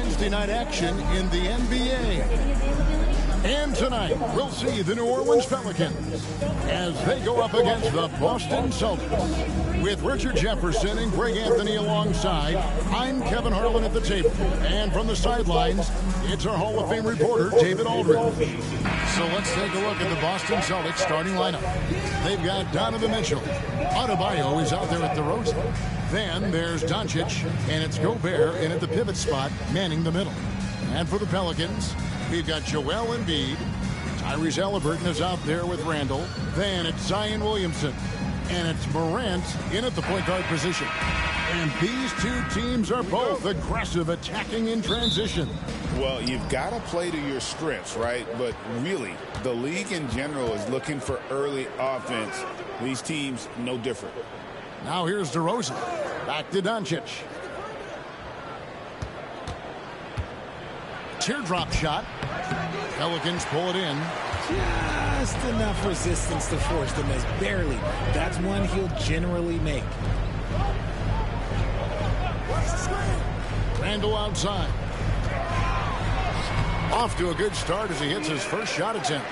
Wednesday night action in the NBA. And tonight, we'll see the New Orleans Pelicans as they go up against the Boston Celtics. With Richard Jefferson and Greg Anthony alongside, I'm Kevin Harlan at the table. And from the sidelines, it's our Hall of Fame reporter, David Aldridge. So let's take a look at the Boston Celtics starting lineup. They've got Donovan Mitchell. Adebayo is out there at the Rose. Then there's Doncic, and it's Gobert in at the pivot spot, manning the middle. And for the Pelicans, we've got Joel Embiid. Tyrese Halliburton is out there with Randall. Then it's Zion Williamson. And it's Morant in at the point guard position. And these two teams are both aggressive, attacking in transition. Well, you've got to play to your strengths, right? But really, the league in general is looking for early offense. These teams, no different. Now here's DeRozan. Back to Doncic. Teardrop shot. Pelicans pull it in. Just enough resistance to force the miss. Barely. That's one he'll generally make. Randall outside. Off to a good start as he hits his first shot attempt.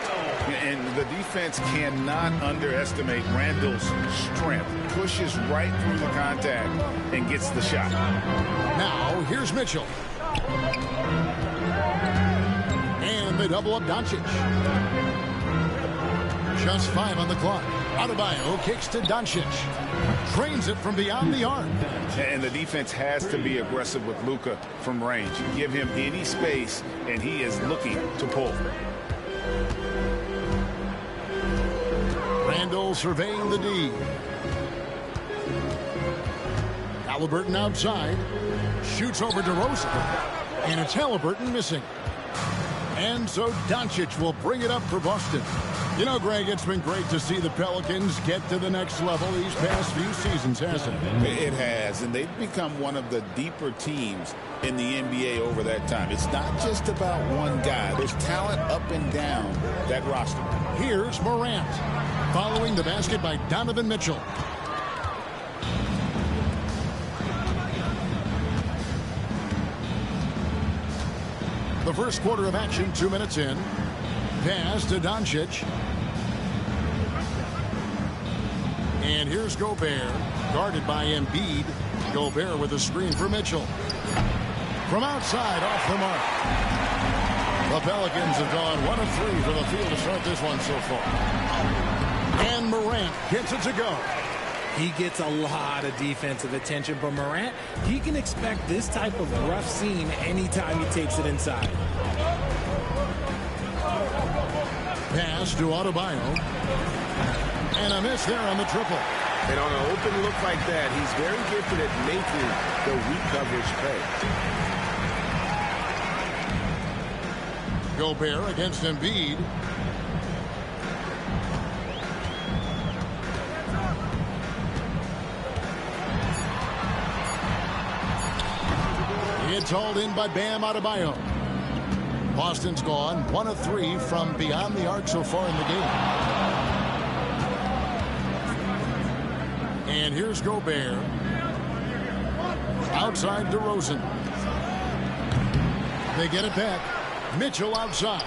And the defense cannot underestimate Randall's strength. Pushes right through the contact and gets the shot. Now, here's Mitchell. And they double up Doncic. Just 5 on the clock. Adebayo kicks to Doncic. Trains it from beyond the arc. And the defense has to be aggressive with Luka from range. Give him any space, and he is looking to pull. Randall surveying the D. Halliburton outside. Shoots over DeRozan. And it's Halliburton missing. And so Doncic will bring it up for Boston. You know, Greg, it's been great to see the Pelicans get to the next level these past few seasons, hasn't it? It has, and they've become one of the deeper teams in the NBA over that time. It's not just about one guy. There's talent up and down that roster. Here's Morant, following the basket by Donovan Mitchell. The first quarter of action, 2 minutes in. Pass to Doncic. And here's Gobert, guarded by Embiid. Gobert with a screen for Mitchell. From outside, off the mark. The Pelicans have gone 1 of 3 from the field to start this one so far. And Morant gets it to go. He gets a lot of defensive attention, but Morant, he can expect this type of rough scene anytime he takes it inside. Pass to Adebayo. And a miss there on the triple. And on an open look like that, he's very gifted at making the weak coverage pay. Gobert against Embiid. It's hauled in by Bam Adebayo. Boston's gone 1 of 3 from beyond the arc so far in the game. And here's Gobert. Outside DeRozan. They get it back. Mitchell outside.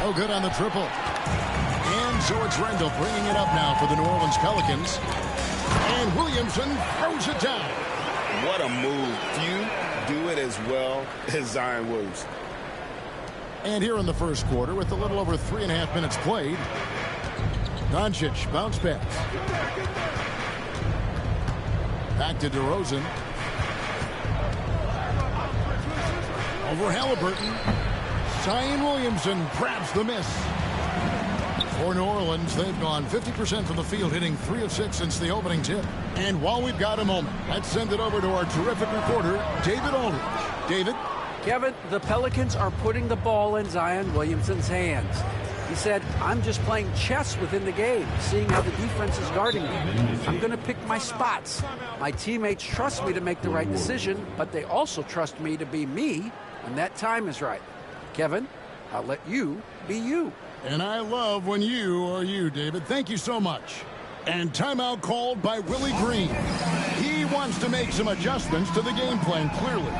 No good on the triple. And so it's Randall bringing it up now for the New Orleans Pelicans. And Williamson throws it down. What a move. Few do it as well as Zion Williamson. And here in the first quarter, with a little over 3.5 minutes played, Doncic bounce pass. Back to DeRozan. Over Halliburton. Zion Williamson grabs the miss. For New Orleans, they've gone 50% from the field, hitting 3 of 6 since the opening tip. And while we've got a moment, let's send it over to our terrific reporter, David Aldridge. David? Kevin, the Pelicans are putting the ball in Zion Williamson's hands. He said, I'm just playing chess within the game, seeing how the defense is guarding me. I'm going to pick my spots. My teammates trust me to make the right decision, but they also trust me to be me when that time is right. Kevin, I'll let you be you. And I love when you are you, David. Thank you so much. And timeout called by Willie Green. He wants to make some adjustments to the game plan, clearly.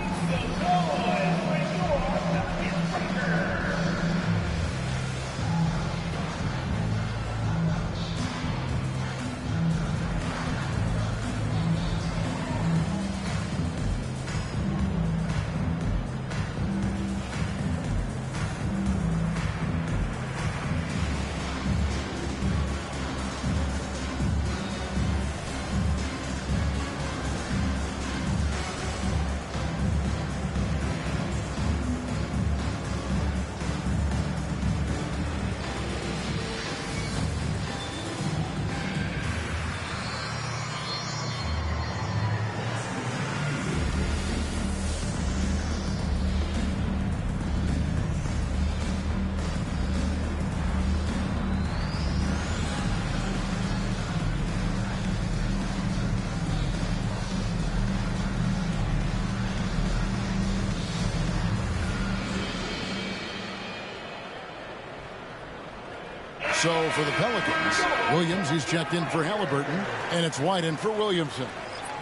So for the Pelicans, Williams, he's checked in for Halliburton, and it's White in for Williamson.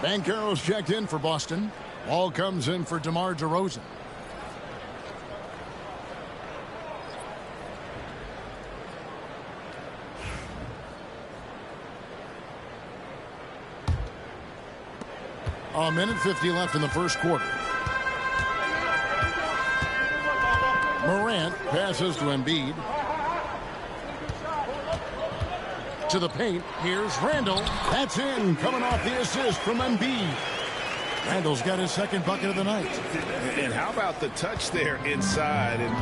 Banchero's checked in for Boston. Ball comes in for DeMar DeRozan. A minute 50 left in the first quarter. Morant passes to Embiid. To the paint. Here's Randall. That's in. Coming off the assist from Embiid. Randall's got his second bucket of the night. And how about the touch there inside? And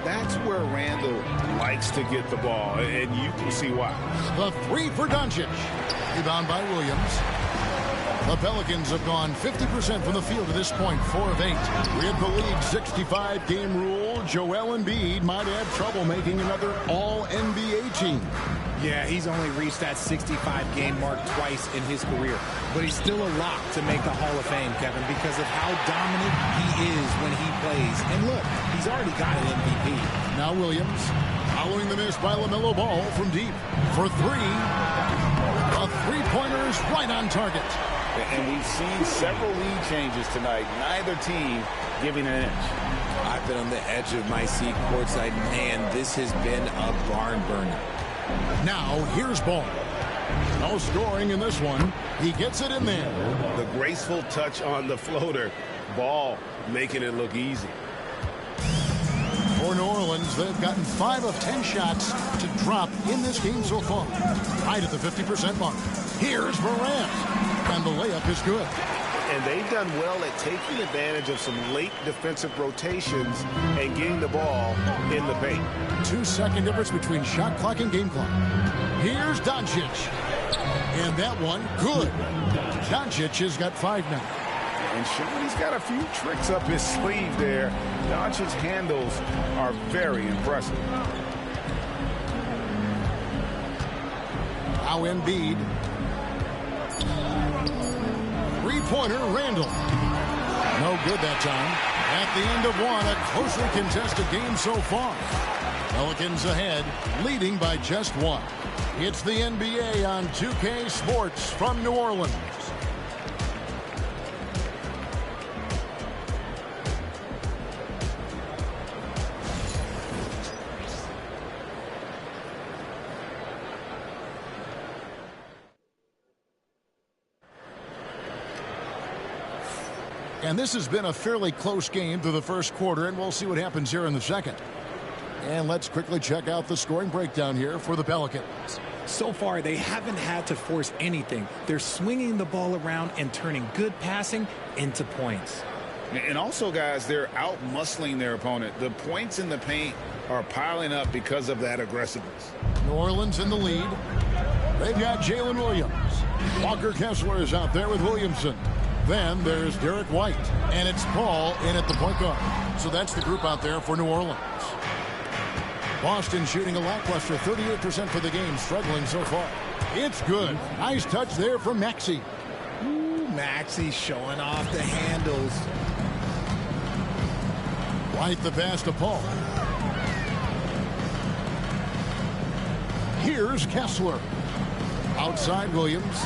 that's where Randall likes to get the ball. And you can see why. The three for Doncic. Rebound by Williams. The Pelicans have gone 50% from the field to this point, 4 of 8. With the league's 65-game rule, Joel Embiid might have trouble making another All-NBA team. Yeah, he's only reached that 65-game mark twice in his career. But he's still a lock to make the Hall of Fame, Kevin, because of how dominant he is when he plays. And look, he's already got an MVP. Now Williams, following the miss by LaMelo Ball from deep. For three, a three-pointer is right on target. And we've seen several lead changes tonight. Neither team giving an inch. I've been on the edge of my seat courtside. Man, this has been a barn burner. Now, here's Ball. No scoring in this one. He gets it in there. The graceful touch on the floater. Ball making it look easy. For New Orleans, they've gotten 5 of 10 shots to drop in this game so far. Right at the 50% mark. Here's Morant. And the layup is good. And they've done well at taking advantage of some late defensive rotations and getting the ball in the paint. 2-second difference between shot clock and game clock. Here's Doncic. And that one, good. Doncic has got 5 now. And showing he's got a few tricks up his sleeve there. Doncic's handles are very impressive. Now Embiid. Three-pointer, Randall. No good that time. At the end of one, a closely contested game so far. Pelicans ahead, leading by just 1. It's the NBA on 2K Sports from New Orleans. And this has been a fairly close game through the first quarter, and we'll see what happens here in the second. And let's quickly check out the scoring breakdown here for the Pelicans. So far, they haven't had to force anything. They're swinging the ball around and turning good passing into points. And also, guys, they're out-muscling their opponent. The points in the paint are piling up because of that aggressiveness. New Orleans in the lead. They've got Jalen Williams. Walker Kessler is out there with Williamson. Then there's Derek White, and it's Paul in at the point guard. So that's the group out there for New Orleans. Boston shooting a lackluster 38% for the game, struggling so far. It's good. Nice touch there from Maxey. Ooh, Maxey showing off the handles. White the pass to Paul. Here's Kessler. Outside Williams.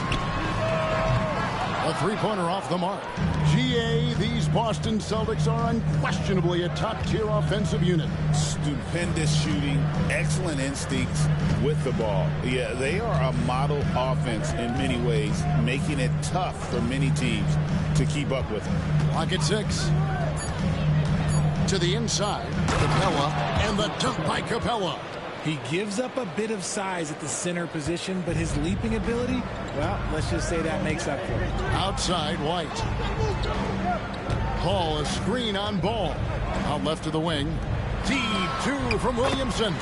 A three-pointer off the mark. GA, these Boston Celtics are unquestionably a top-tier offensive unit. Stupendous shooting, excellent instincts with the ball. Yeah, they are a model offense in many ways, making it tough for many teams to keep up with them. Clock at 6. To the inside, Capella, and the dunk by Capella. He gives up a bit of size at the center position, but his leaping ability, well, let's just say that makes up for it. Outside, White. Paul, a screen on Ball. Out left to the wing. D2 from Williamson.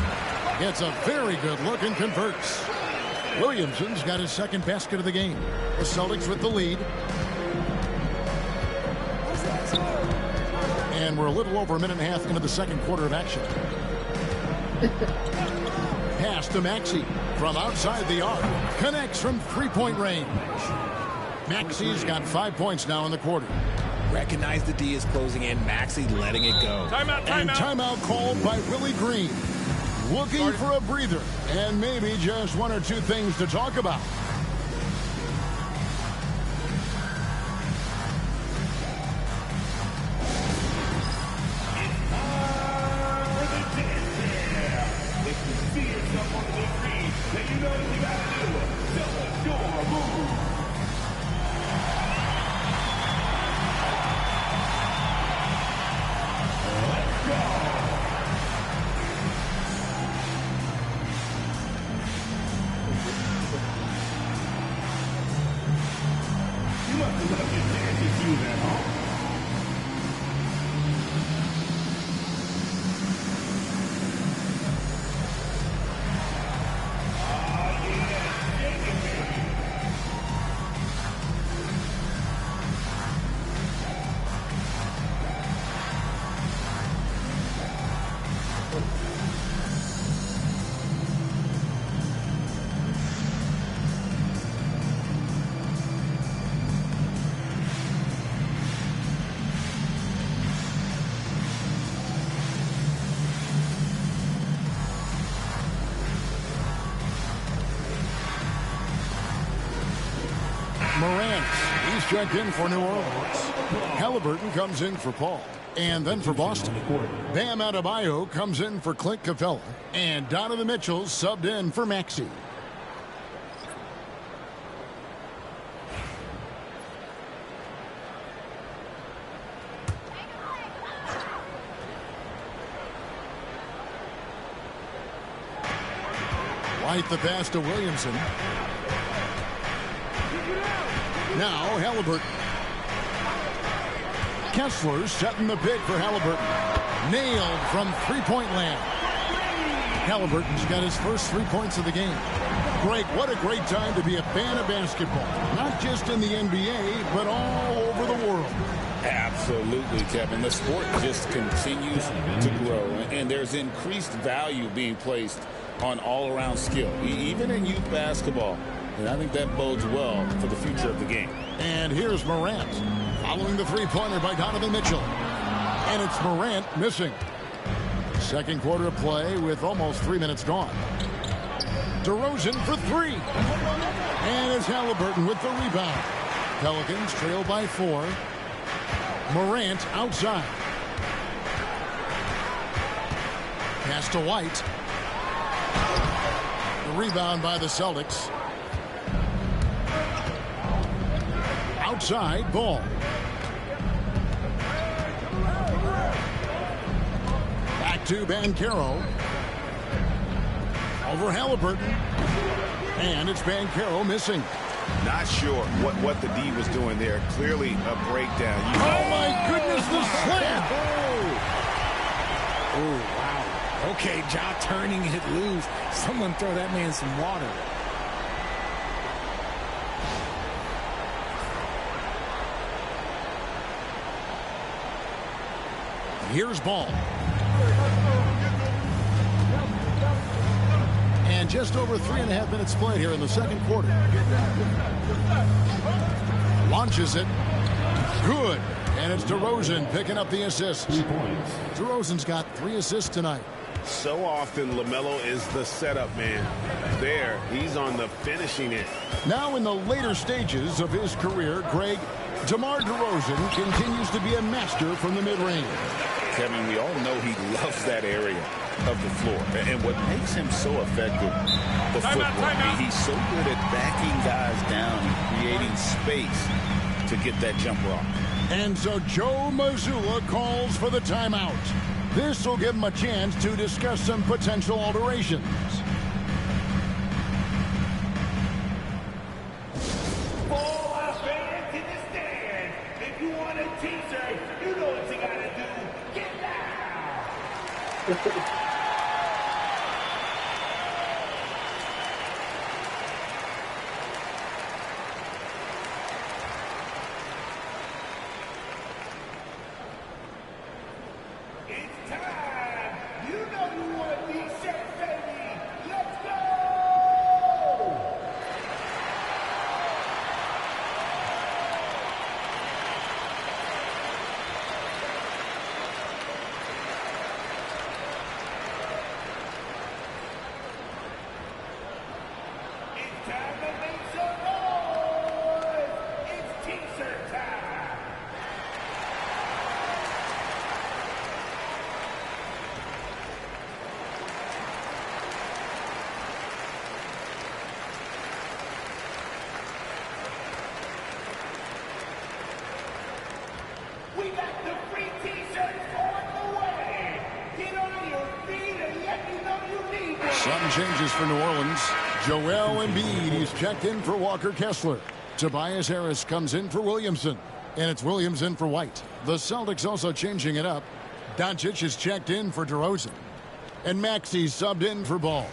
Gets a very good look and converts. Williamson's got his second basket of the game. The Celtics with the lead. And we're a little over a minute and a half into the second quarter of action. Pass to Maxey from outside the arc. Connects from three-point range. Maxey's got 5 points now in the quarter. Recognize the D is closing in. Maxey letting it go. And timeout called by Willie Green. looking for a breather and maybe just one or two things to talk about. Morant, he's checked in for New Orleans. Halliburton comes in for Paul. And then for Boston, Bam Adebayo comes in for Clint Capella. And Donovan Mitchell subbed in for Maxey. White the pass to Williamson. Now Halliburton. Kessler setting the pick for Halliburton. Nailed from three-point land. Halliburton's got his first 3 points of the game. Greg, what a great time to be a fan of basketball. Not just in the NBA, but all over the world. Absolutely, Kevin. The sport just continues to grow, and there's increased value being placed on all-around skill, even in youth basketball. And I think that bodes well for the future of the game. And here's Morant, following the three-pointer by Donovan Mitchell. And it's Morant missing. Second quarter of play with almost 3 minutes gone. DeRozan for three. And it's Halliburton with the rebound. Pelicans trail by 4. Morant outside. Pass to White. The rebound by the Celtics. Outside ball. Back to Banchero. Over Halliburton. And it's Banchero missing. Not sure what the D was doing there. Clearly a breakdown. Oh my goodness, the slam! Oh, wow. Okay, Ja turning it loose. Someone throw that man some water. Here's Ball. And just over 3.5 minutes played here in the second quarter. Launches it. Good. And it's DeRozan picking up the assist. DeRozan's got 3 assists tonight. So often LaMelo is the setup man. There, he's on the finishing end. Now in the later stages of his career, Greg, DeMar DeRozan continues to be a master from the mid-range. Kevin, we all know he loves that area of the floor. And what makes him so effective, the footwork. He's so good at backing guys down and creating space to get that jumper off. And so Joe Mazzulla calls for the timeout. This will give him a chance to discuss some potential alterations. Some changes for New Orleans. Joel Embiid, he's checked in for Walker Kessler. Tobias Harris comes in for Williamson. And it's Williams in for White. The Celtics also changing it up. Doncic is checked in for DeRozan. And Maxey subbed in for Ball.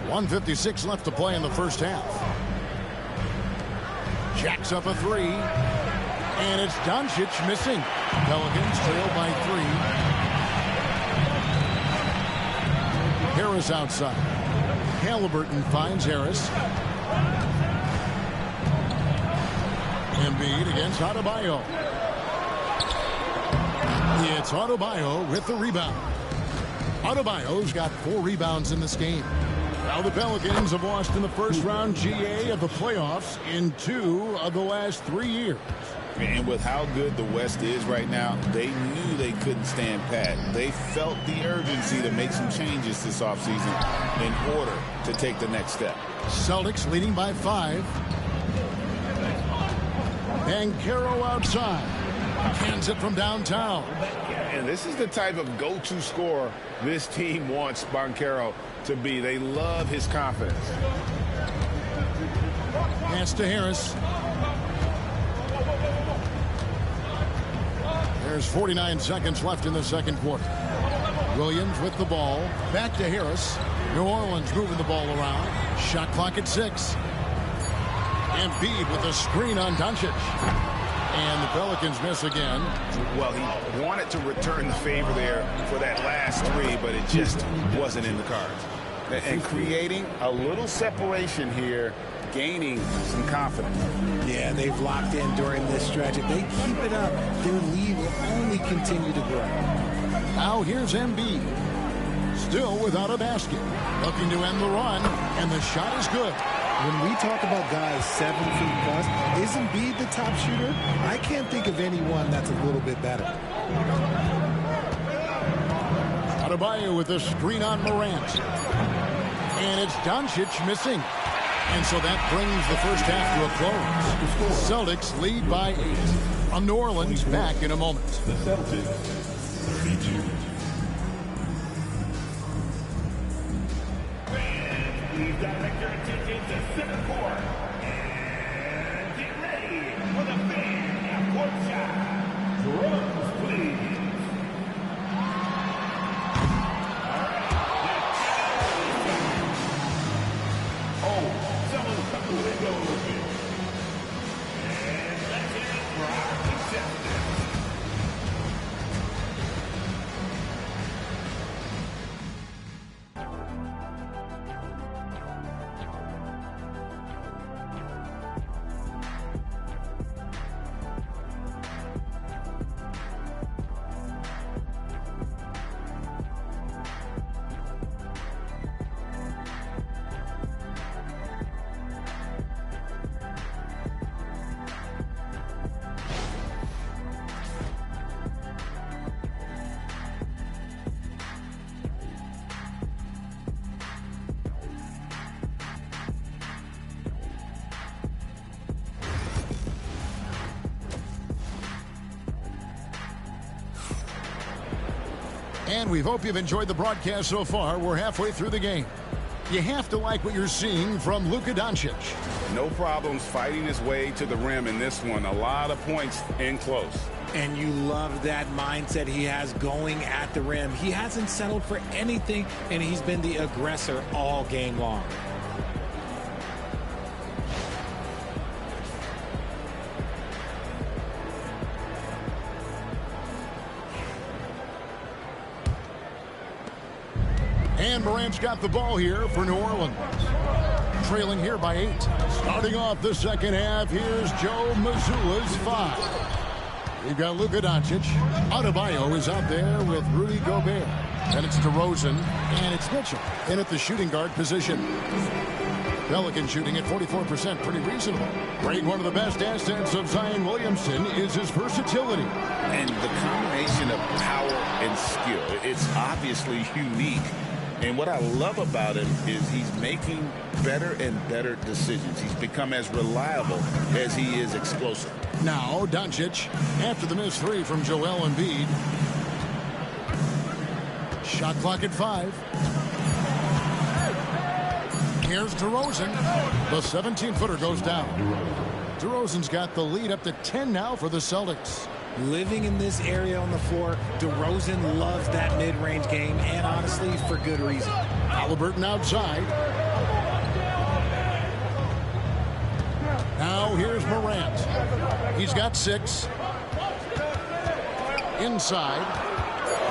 .156 left to play in the first half. Jacks up a three. And it's Doncic missing. Pelicans trail by 3. Harris outside. Halliburton finds Harris. Embiid against Adebayo. It's Adebayo with the rebound. Adebayo's got 4 rebounds in this game. Now the Pelicans have lost in the first round GA of the playoffs in 2 of the last 3 years. And with how good the West is right now, they knew they couldn't stand pat. They felt the urgency to make some changes this offseason in order to take the next step. Celtics leading by 5. And Caro outside. Hands it from downtown. And this is the type of go-to scorer this team wants Banchero to be. They love his confidence. Pass to Harris. There's 49 seconds left in the second quarter. Williams with the ball. Back to Harris. New Orleans moving the ball around. Shot clock at 6. Embiid with a screen on Doncic. And the Pelicans miss again. Well, he wanted to return the favor there for that last 3, but it just wasn't in the cards. And creating a little separation here, gaining some confidence. Yeah, they've locked in during this stretch. If they keep it up, their lead will only continue to grow. Now here's Embiid. Still without a basket. Looking to end the run, and the shot is good. When we talk about guys 7 feet plus, is Embiid the top shooter? I can't think of anyone that's a little bit better. Adebayo with a screen on Morant. And it's Doncic missing. And so that brings the first half to a close. Celtics lead by 8. On New Orleans, back in a moment. The Celtics, 32. Please direct your attention to center court. And get ready for the fan half-court shot. Drums, please. Oh, someone cut the window open. And let's hear it for our contestants. And we hope you've enjoyed the broadcast so far. We're halfway through the game. You have to like what you're seeing from Luka Doncic. No problems fighting his way to the rim in this one. A lot of points in close. And you love that mindset he has going at the rim. He hasn't settled for anything, and he's been the aggressor all game long. And Morant's got the ball here for New Orleans. Trailing here by 8. Starting off the second half, here's Joe Mazzulla's 5. We've got Luka Doncic. Adebayo is out there with Rudy Gobert. Then it's DeRozan, and it's Mitchell in at the shooting guard position. Pelican shooting at 44%, pretty reasonable. Great, one of the best assets of Zion Williamson is his versatility. And the combination of power and skill, it's obviously unique And what I love about him is he's making better and better decisions. He's become as reliable as he is explosive. Now, Doncic, after the missed three from Joel Embiid. Shot clock at 5. Here's DeRozan. The 17-footer goes down. DeRozan's got the lead up to 10 now for the Celtics. Living in this area on the floor, DeRozan loves that mid-range game, and honestly, for good reason. Halliburton outside. Now here's Morant. He's got 6. Inside.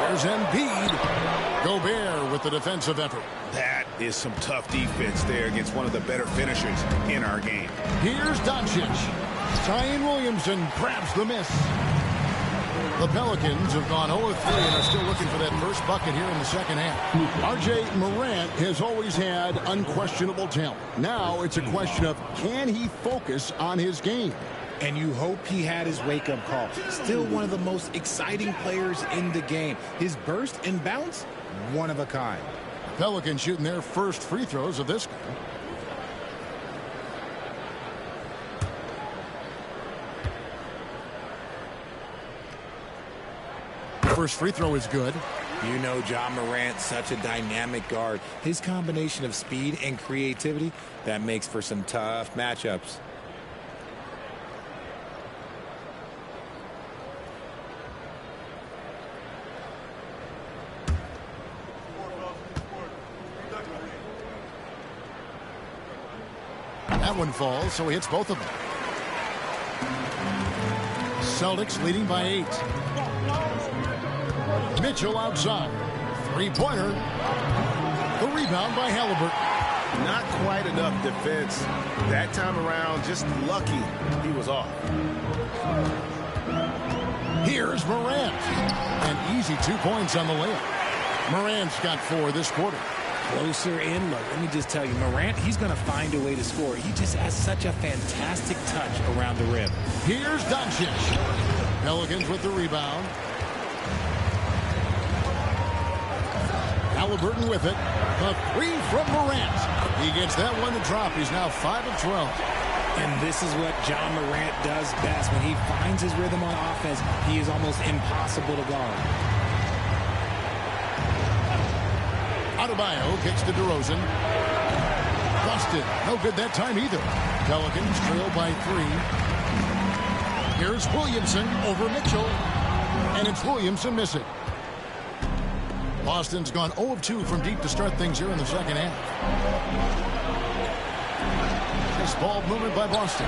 There's Embiid. Gobert with the defensive effort. That is some tough defense there against one of the better finishers in our game. Here's Doncic. Zion Williamson grabs the miss. The Pelicans have gone 0-3 and are still looking for that first bucket here in the second half. R.J. Morant has always had unquestionable talent. Now it's a question of, can he focus on his game? And you hope he had his wake-up call. Still one of the most exciting players in the game. His burst and bounce, one of a kind. Pelicans shooting their first free throws of this game. First free throw is good. You know Ja Morant, such a dynamic guard. His combination of speed and creativity, that makes for some tough matchups. That one falls, so he hits both of them. Celtics leading by 8. Mitchell outside. Three-pointer. The rebound by Halliburton. Not quite enough defense. That time around, just lucky he was off. Here's Morant. An easy 2 points on the layup. Morant's got 4 this quarter. Closer in, look, let me just tell you, Morant, he's going to find a way to score. He just has such a fantastic touch around the rim. Here's Doncic. Pelicans with the rebound. Halliburton with it. The 3 from Morant. He gets that one to drop. He's now 5 of 12. And this is what Ja Morant does best. When he finds his rhythm on offense, he is almost impossible to guard. Adebayo kicks to DeRozan. Busted. No good that time either. Pelicans trail by 3. Here's Williamson over Mitchell. And it's Williamson missing. Boston's gone 0 of 2 from deep to start things here in the second half. This ball movement by Boston.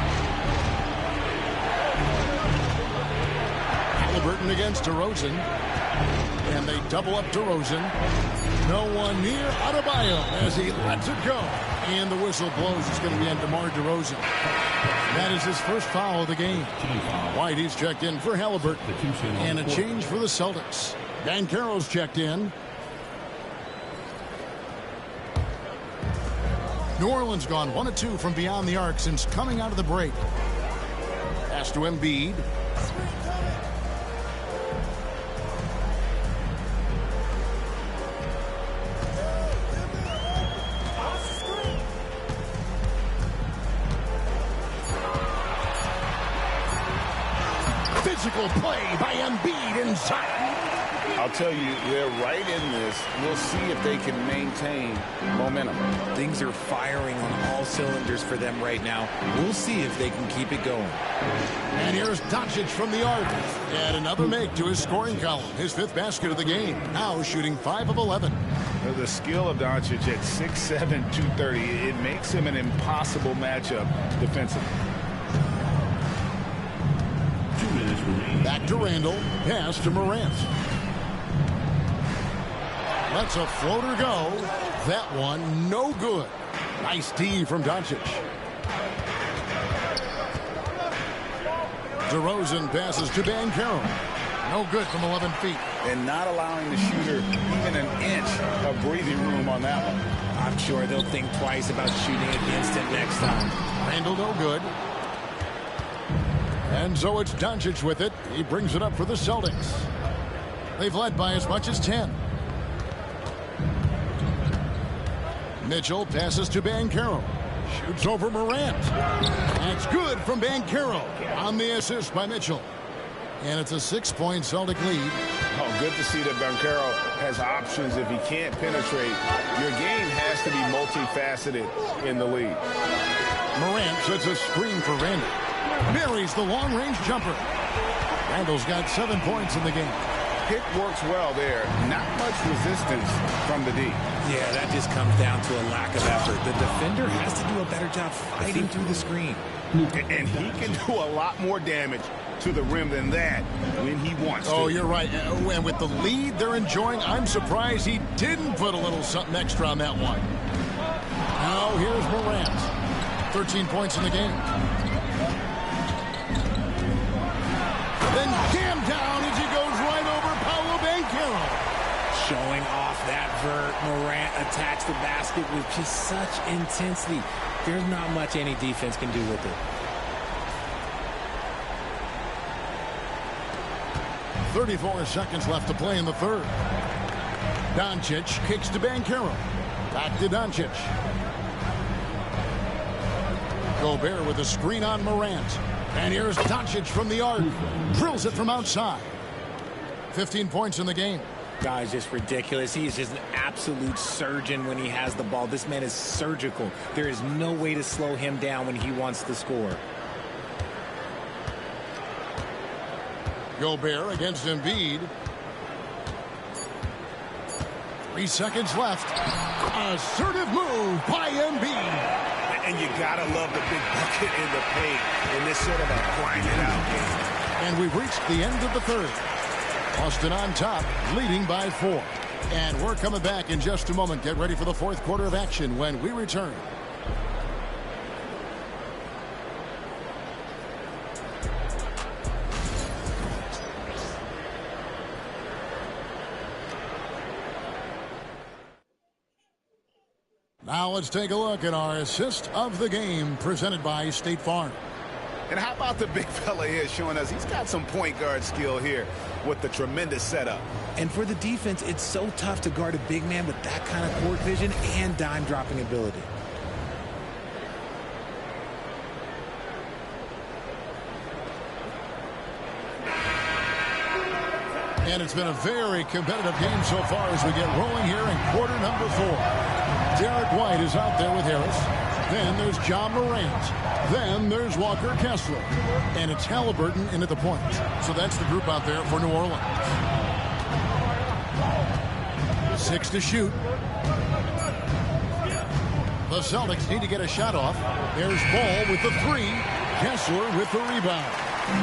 Halliburton against DeRozan. And they double up DeRozan. No one near Adebayo as he lets it go. And the whistle blows. It's going to be on DeMar DeRozan. That is his first foul of the game. Whitey's checked in for Halliburton. And a change for the Celtics. Banchero's checked in. New Orleans gone 1 of 2 from beyond the arc since coming out of the break. Pass to Embiid. Physical play by Embiid inside. I'll tell you, they're right in this. We'll see if they can maintain momentum. Things are firing on all cylinders for them right now. We'll see if they can keep it going. And here's Doncic from the arc. And another make to his scoring column. His 5th basket of the game. Now shooting 5 of 11. The skill of Doncic at 6'7", 230, it makes him an impossible matchup defensively. Back to Randall. Pass to Morant. Lets a floater go. That one no good. Nice D from Doncic. DeRozan passes to Banchero. No good from 11 feet. And not allowing the shooter even an inch of breathing room on that one. I'm sure they'll think twice about shooting against it next time. Randall no good. And so it's Doncic with it. He brings it up for the Celtics. They've led by as much as 10. Mitchell passes to Banchero. Shoots over Morant. That's good from Banchero on the assist by Mitchell. And it's a 6-point Celtic lead. Oh, good to see that Banchero has options if he can't penetrate. Your game has to be multifaceted in the league. Morant sets a screen for Randall. Buries the long-range jumper. Randall's got 7 points in the game. Pick works well there. Not much resistance from the D. Yeah, that just comes down to a lack of effort. The defender has to do a better job fighting through the screen. And he can do a lot more damage to the rim than that when he wants to. Oh, you're right. And with the lead they're enjoying, I'm surprised he didn't put a little something extra on that one. Now here's Morant. 13 points in the game. Then jammed down as he goes right over Paolo Banchero. Showing off that vert. Morant attacks the basket with just such intensity. There's not much any defense can do with it. 34 seconds left to play in the third. Doncic kicks to Banchero. Back to Doncic. Gobert with a screen on Morant. And here's Doncic from the arc. Drills it from outside. 15 points in the game. Guy's just ridiculous. He is just an absolute surgeon when he has the ball. This man is surgical. There is no way to slow him down when he wants to score. Gobert against Embiid. 3 seconds left. Assertive move by Embiid. And you gotta love the big bucket in the paint in this sort of a grind it out game. And we've reached the end of the third. Boston on top, leading by 4. And we're coming back in just a moment. Get ready for the fourth quarter of action when we return. Now let's take a look at our assist of the game presented by State Farm. And how about the big fella here showing us he's got some point guard skill here with the tremendous setup. And for the defense, it's so tough to guard a big man with that kind of court vision and dime dropping ability. And it's been a very competitive game so far as we get rolling here in quarter number 4. Derek White is out there with Harris. Then there's John Morant. Then there's Walker Kessler. And it's Halliburton in at the point. So that's the group out there for New Orleans. 6 to shoot. The Celtics need to get a shot off. There's Ball with the 3. Kessler with the rebound.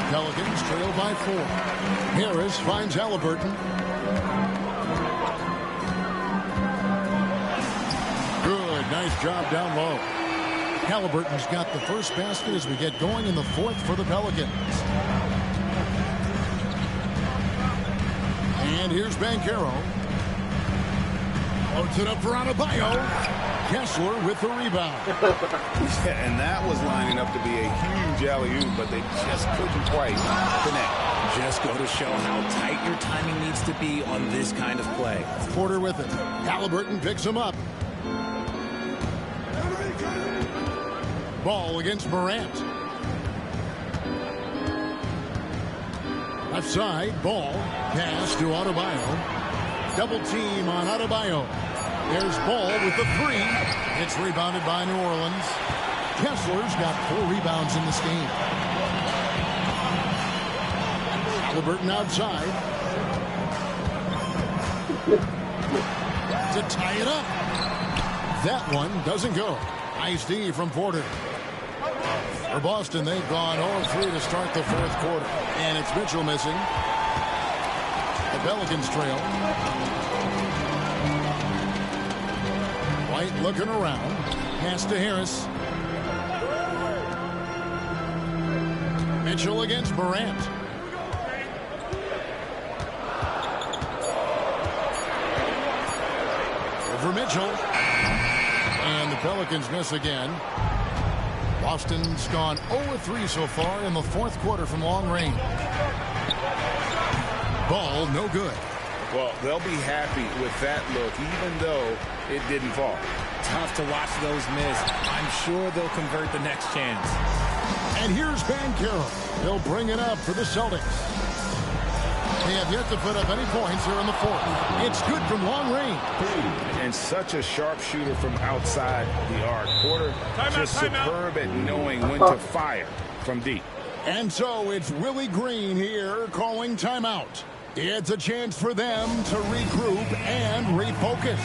Pelicans trail by 4. Harris finds Halliburton. Good, nice job down low. Halliburton's got the first basket as we get going in the fourth for the Pelicans. And here's Banchero. Loads it up for Adebayo. Kessler with the rebound. And that was lining up to be a huge alley-oop, but they just couldn't quite connect. Just go to show how tight your timing needs to be on this kind of play. Porter with it. Halliburton picks him up. Ball against Morant. Left side, Ball. Pass to Adebayo. Double team on Adebayo. There's Ball with the 3. It's rebounded by New Orleans. Kessler's got 4 rebounds in this game. Halliburton outside. To tie it up. That one doesn't go. Nice D from Porter. For Boston, they've gone 0-3 to start the fourth quarter. And it's Mitchell missing. The Pelicans trail. White looking around. Pass to Harris. Mitchell against Morant. Over Mitchell. And the Pelicans miss again. Boston's gone 0-3 so far in the fourth quarter from long range. Ball no good. Well, they'll be happy with that look, even though it didn't fall. Tough to watch those miss. I'm sure they'll convert the next chance. And here's Banchero. He'll bring it up for the Celtics. They have yet to put up any points here in the fourth. It's good from long range. And such a sharp shooter from outside the arc. Porter just superb at knowing when to fire from deep. And so it's Willie Green here calling timeout. It's a chance for them to regroup and refocus.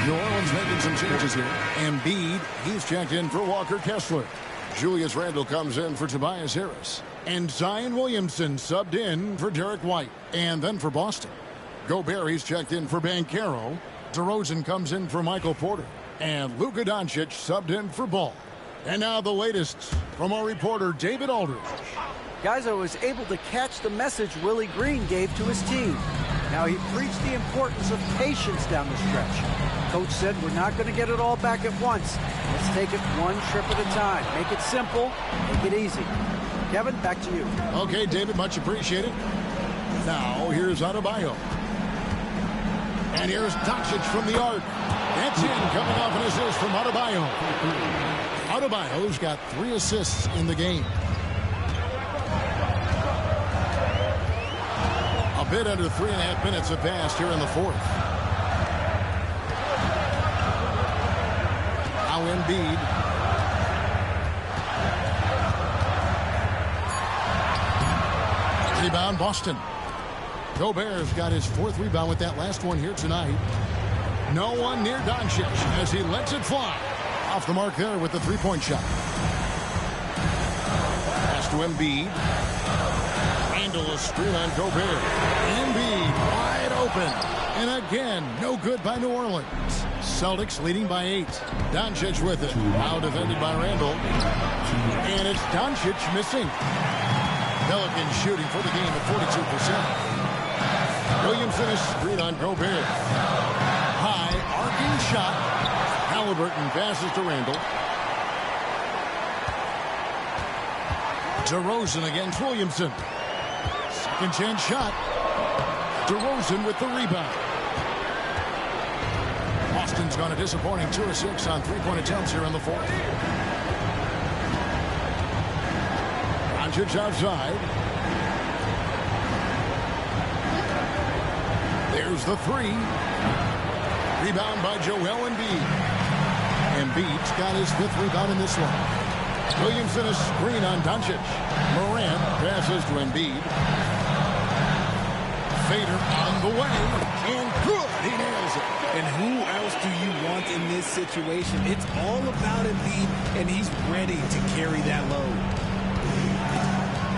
New Orleans making some changes here. Embiid, he's checked in for Walker Kessler. Julius Randle comes in for Tobias Harris. And Zion Williamson subbed in for Derek White. And then for Boston, Gobert, he's checked in for Banchero. DeRozan comes in for Michael Porter. And Luka Doncic subbed in for Ball. And now the latest from our reporter, David Aldridge. Guys, I was able to catch the message Willie Green gave to his team. Now, he preached the importance of patience down the stretch. Coach said we're not going to get it all back at once. Let's take it one trip at a time. Make it simple. Make it easy. Kevin, back to you. Okay, David, much appreciated. Now, here's Adebayo. And here's Doncic from the arc. That's in, coming off an assist from Adebayo. Adebayo's got 3 assists in the game. A bit under 3.5 minutes have passed here in the fourth. Now Embiid. Rebound, Boston. Gobert's got his 4th rebound with that last one here tonight. No one near Doncic as he lets it fly. Off the mark there with the 3-point shot. Pass to Embiid. Randle a screen on Gobert. Embiid wide open. And again, no good by New Orleans. Celtics leading by 8. Doncic with it. Now defended by Randle. And it's Doncic missing. Pelicans shooting for the game at 42%. Williamson is screen on Gobert. High arcing shot. Halliburton passes to Randle. DeRozan against Williamson. Second chance shot. DeRozan with the rebound. Boston's gone a disappointing 2 of 6 on 3-point attempts here in the fourth. Doncic outside. There's the 3. Rebound by Joel Embiid. Embiid's got his 5th rebound in this one. Williamson a screen on Doncic. Morant passes to Embiid. Fader on the way. And good. He nails it. And who else do you want in this situation? It's all about Embiid, and he's ready to carry that load.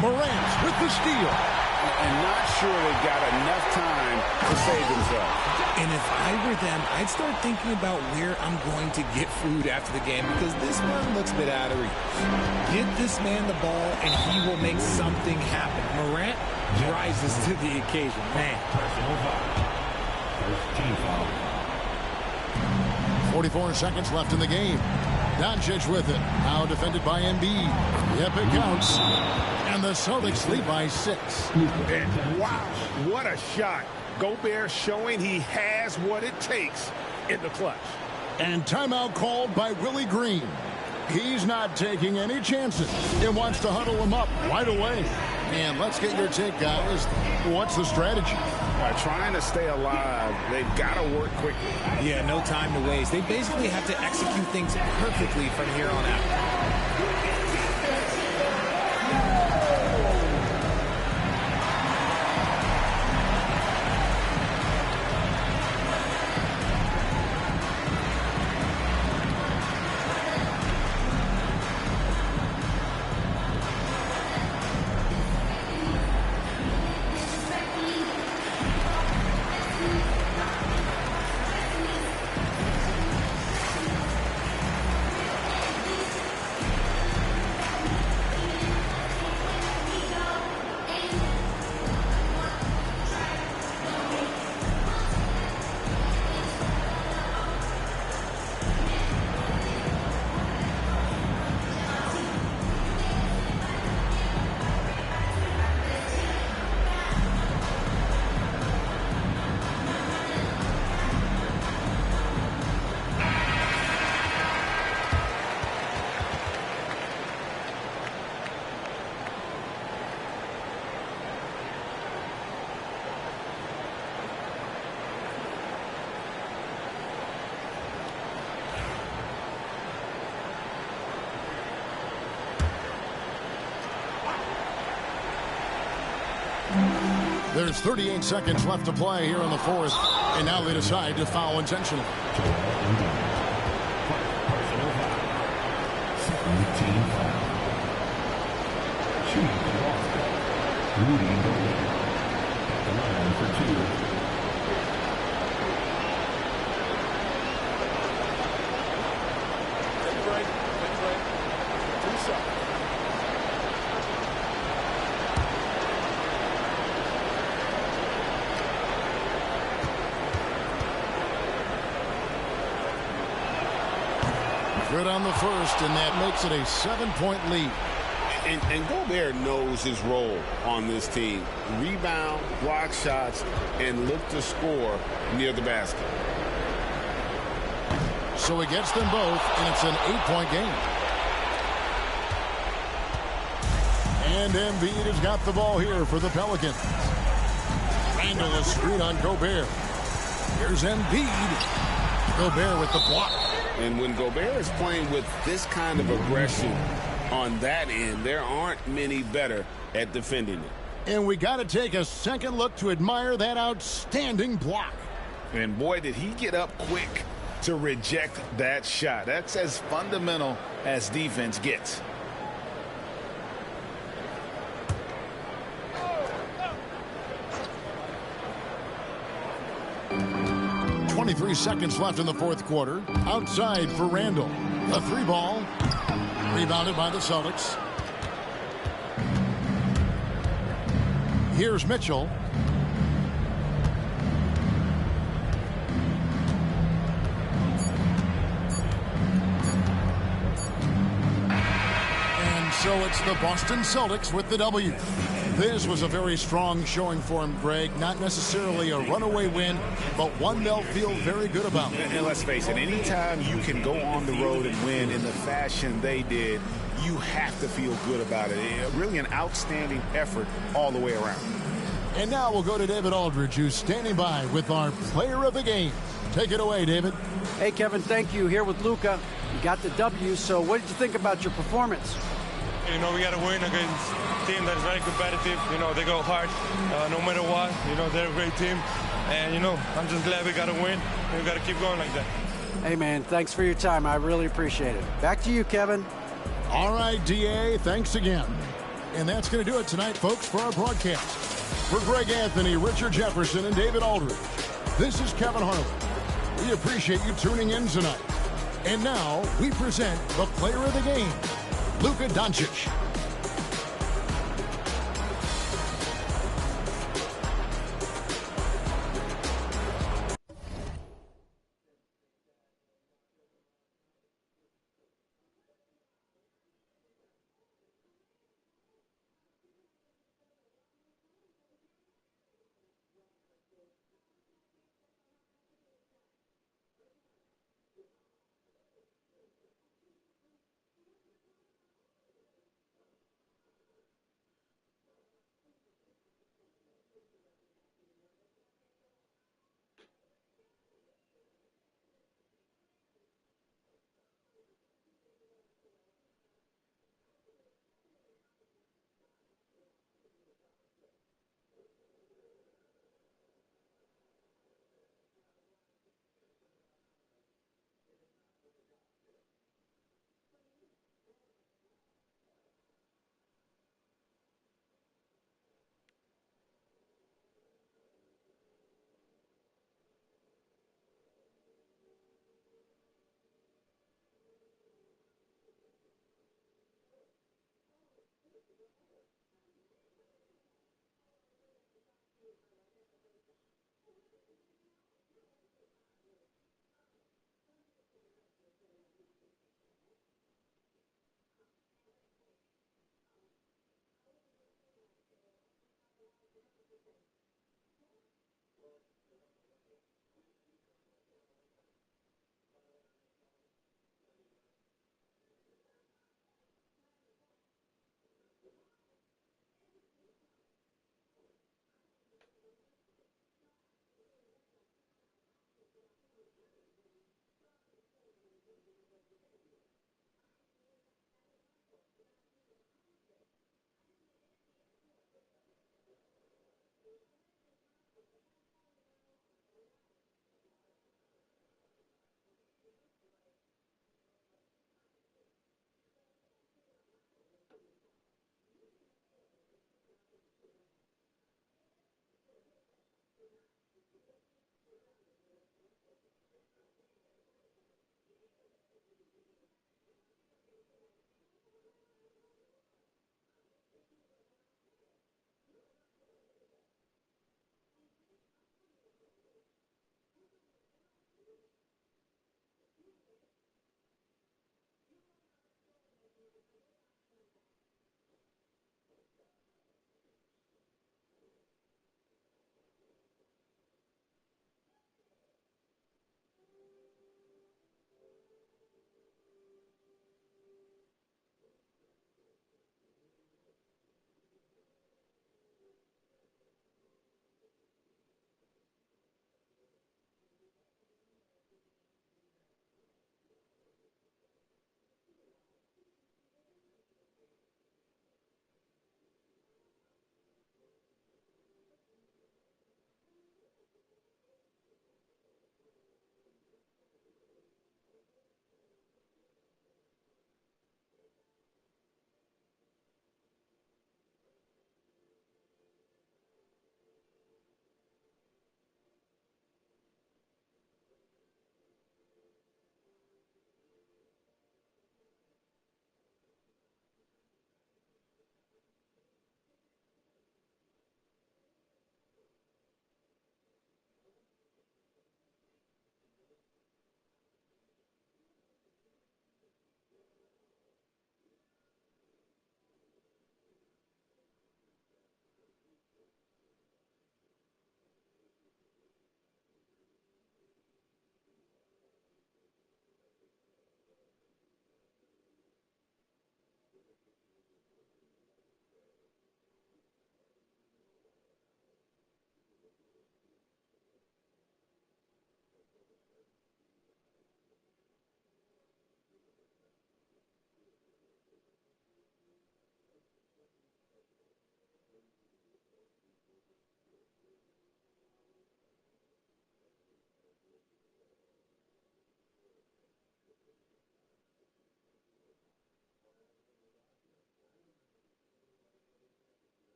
Morant with the steal. And not sure they've got enough time to save themselves. And if I were them, I'd start thinking about where I'm going to get food after the game, because this one looks a bit out of reach. Get this man the ball, and he will make something happen. Morant rises to the occasion. Man. 44 seconds left in the game. Doncic with it. Now defended by Embiid. Yep, it counts. And the Celtics lead by 6. And wow, what a shot. Gobert showing he has what it takes in the clutch. And timeout called by Willie Green. He's not taking any chances and wants to huddle him up right away. And let's get your take, guys. What's the strategy? By trying to stay alive, they've got to work quickly. Yeah, no time to waste. They basically have to execute things perfectly from here on out. There's 38 seconds left to play here in the fourth, and now they decide to foul intentionally. Good on the first, and that makes it a 7-point lead. And Gobert knows his role on this team. Rebound, block shots, and look to score near the basket. So he gets them both, and it's an 8-point game. And Embiid has got the ball here for the Pelicans. Randall a screen on Gobert. Here's Embiid. Gobert with the block. And when Gobert is playing with this kind of aggression on that end, there aren't many better at defending it. And we got to take a second look to admire that outstanding block. And boy, did he get up quick to reject that shot. That's as fundamental as defense gets. .23 seconds left in the fourth quarter. Outside for Randall. A three ball. Rebounded by the Celtics. Here's Mitchell. And so it's the Boston Celtics with the W. This was a very strong showing for him, Greg. Not necessarily a runaway win, but one they'll feel very good about. And let's face it, anytime you can go on the road and win in the fashion they did, you have to feel good about it. Really an outstanding effort all the way around. And now we'll go to David Aldridge, who's standing by with our player of the game. Take it away, David. Hey, Kevin, thank you. Here with Luka. You got the W, so what did you think about your performance? You know, we got to win against a team that is very competitive. You know, they go hard no matter what. You know, they're a great team. And, you know, I'm just glad we got to win. And we got to keep going like that. Hey, man, thanks for your time. I really appreciate it. Back to you, Kevin. All right, D.A., thanks again. And that's going to do it tonight, folks, for our broadcast. For Greg Anthony, Richard Jefferson, and David Aldridge, this is Kevin Harlan. We appreciate you tuning in tonight. And now we present the player of the game, Luka Doncic.